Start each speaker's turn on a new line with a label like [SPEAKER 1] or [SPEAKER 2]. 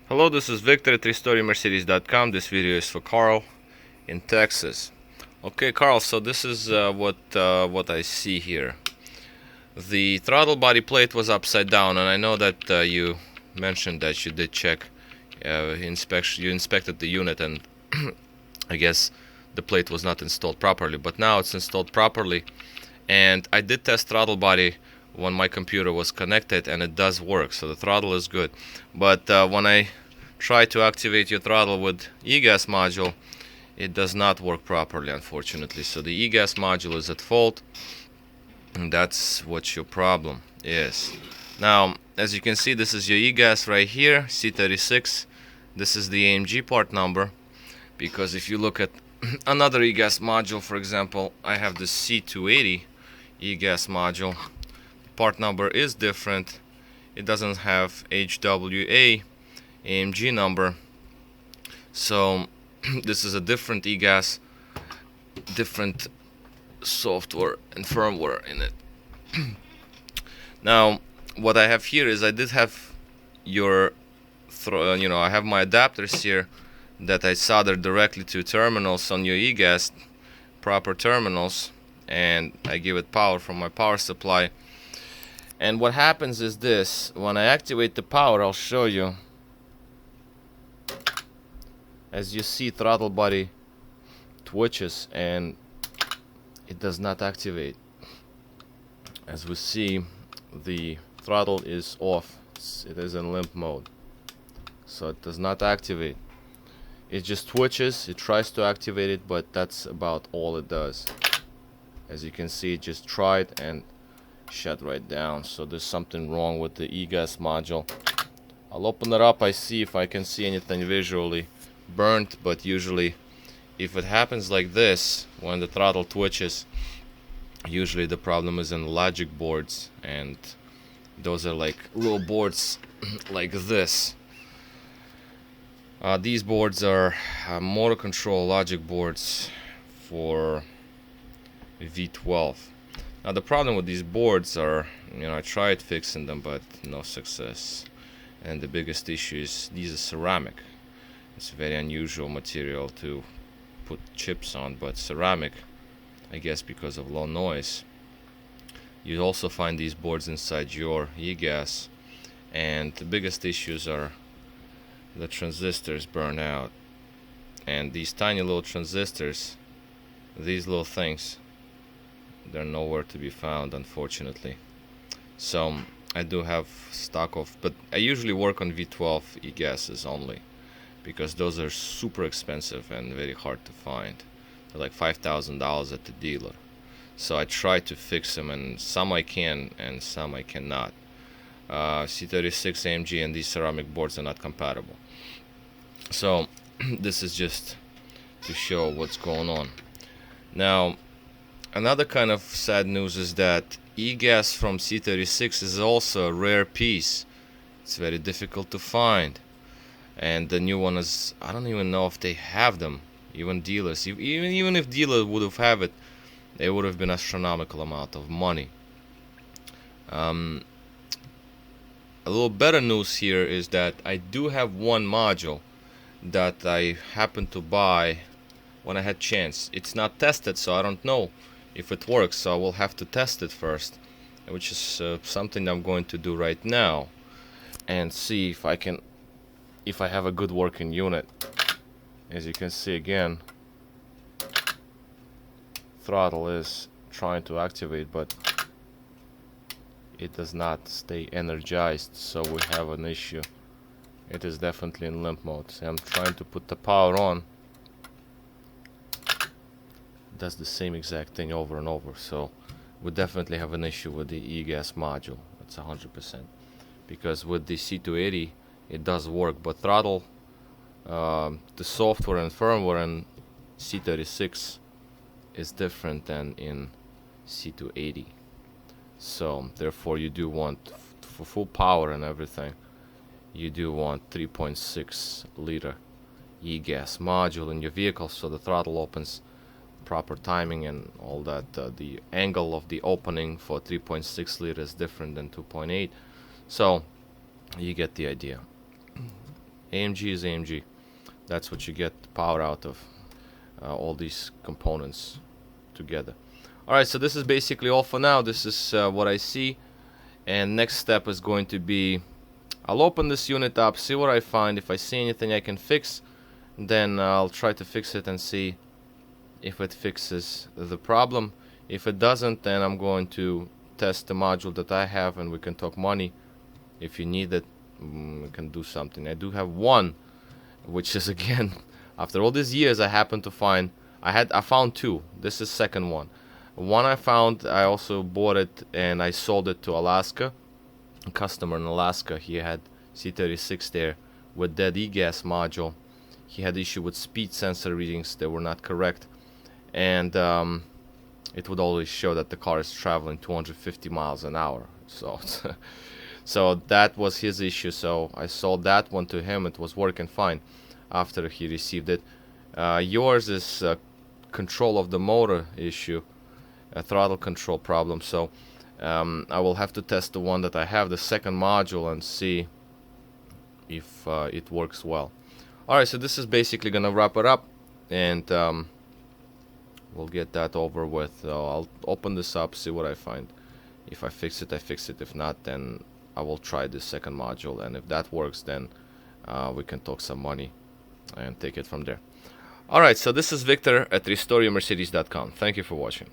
[SPEAKER 1] Hello, this is Victor at RestoreYourMercedes.com. This video is for Carl in Texas. Okay, Carl, so this is what I see here. The throttle body plate was upside down, and I know that you mentioned that you did check you inspected the unit, and I guess the plate was not installed properly, but now it's installed properly. And I did test throttle body when my computer was connected, and it does work, so the throttle is good. But when I try to activate your throttle with Egas module, it does not work properly, unfortunately. So the Egas module is at fault, and that's what your problem is. Now, as you can see, this is your Egas right here, C36. This is the AMG part number, because if you look at another Egas module, for example, I have the C280 Egas module. Part number is different. It doesn't have HWA AMG number, so this is a different Egas, different software and firmware in it. Now, what I have here is I did have your I have my adapters here that I soldered directly to terminals on your Egas, proper terminals, and I give it power from my power supply. And what happens is this: when I activate the power, I'll show you. As you see, throttle body twitches and it does not activate. As we see, the throttle is off. It is in limp mode, so it does not activate. It just twitches. It tries to activate it, but that's about all it does. As you can see, it just tried and shut right down. So there's something wrong with the Egas module. I'll open it up. I see if I can see anything visually burnt, but usually if it happens like this, when the throttle twitches, usually the problem is in logic boards, and those are like little boards like this. These boards are motor control logic boards for V12. Now the problem with these boards are, I tried fixing them, but no success. And the biggest issue is these are ceramic. It's a very unusual material to put chips on, but ceramic, I guess because of low noise. You also find these boards inside your Egas, and the biggest issues are the transistors burn out. And these tiny little transistors, these little things, they're nowhere to be found, unfortunately. So I do have stock of, but I usually work on V12 Egases only, because those are super expensive and very hard to find. They're like $5,000 at the dealer. So I try to fix them, and some I can and some I cannot. C36 AMG and these ceramic boards are not compatible. So this is just to show what's going on. Now, another kind of sad news is that Egas from C36 is also a rare piece. It's very difficult to find. And the new one is, I don't even know if they have them, even dealers. Even if dealers would have it, it would have been astronomical amount of money. A little better news here is that I do have one module that I happened to buy when I had chance. It's not tested, so I don't know if it works, so I will have to test it first, which is something I'm going to do right now, and see if I have a good working unit. As you can see, again, throttle is trying to activate, but it does not stay energized, so we have an issue. It is definitely in limp mode. So I'm trying to put the power on. It does the same exact thing over and over, so we definitely have an issue with the Egas module. That's 100%, because with the C280 it does work, but throttle, the software and firmware in C36 is different than in C280. So therefore you do want, for full power and everything, you do want 3.6 liter Egas module in your vehicle, so the throttle opens proper timing and all that. The angle of the opening for 3.6 liter is different than 2.8, so you get the idea. AMG is AMG. That's what you get power out of, all these components together. Alright, so this is basically all for now. This is what I see, and next step is going to be, I'll open this unit up, see what I find. If I see anything I can fix, then I'll try to fix it and see if it fixes the problem. If it doesn't, then I'm going to test the module that I have, and we can talk money. If you need it, we can do something. I do have one, which is again, after all these years, I happen to find, I found two. This is second one. One I found, I also bought it and I sold it to Alaska. A customer in Alaska, he had C36 there with dead Egas module. He had issue with speed sensor readings that were not correct, and it would always show that the car is traveling 250 miles an hour. So so that was his issue. So I sold that one to him. It was working fine after he received it. Yours is control of the motor issue, a throttle control problem. So I will have to test the one that I have, the second module, and see if it works well. Alright, so this is basically gonna wrap it up, and we'll get that over with. I'll open this up, see what I find. If I fix it, I fix it. If not, then I will try this second module, and if that works, then we can talk some money and take it from there. Alright, so this is Victor at RestoreYourMercedes.com. Thank you for watching.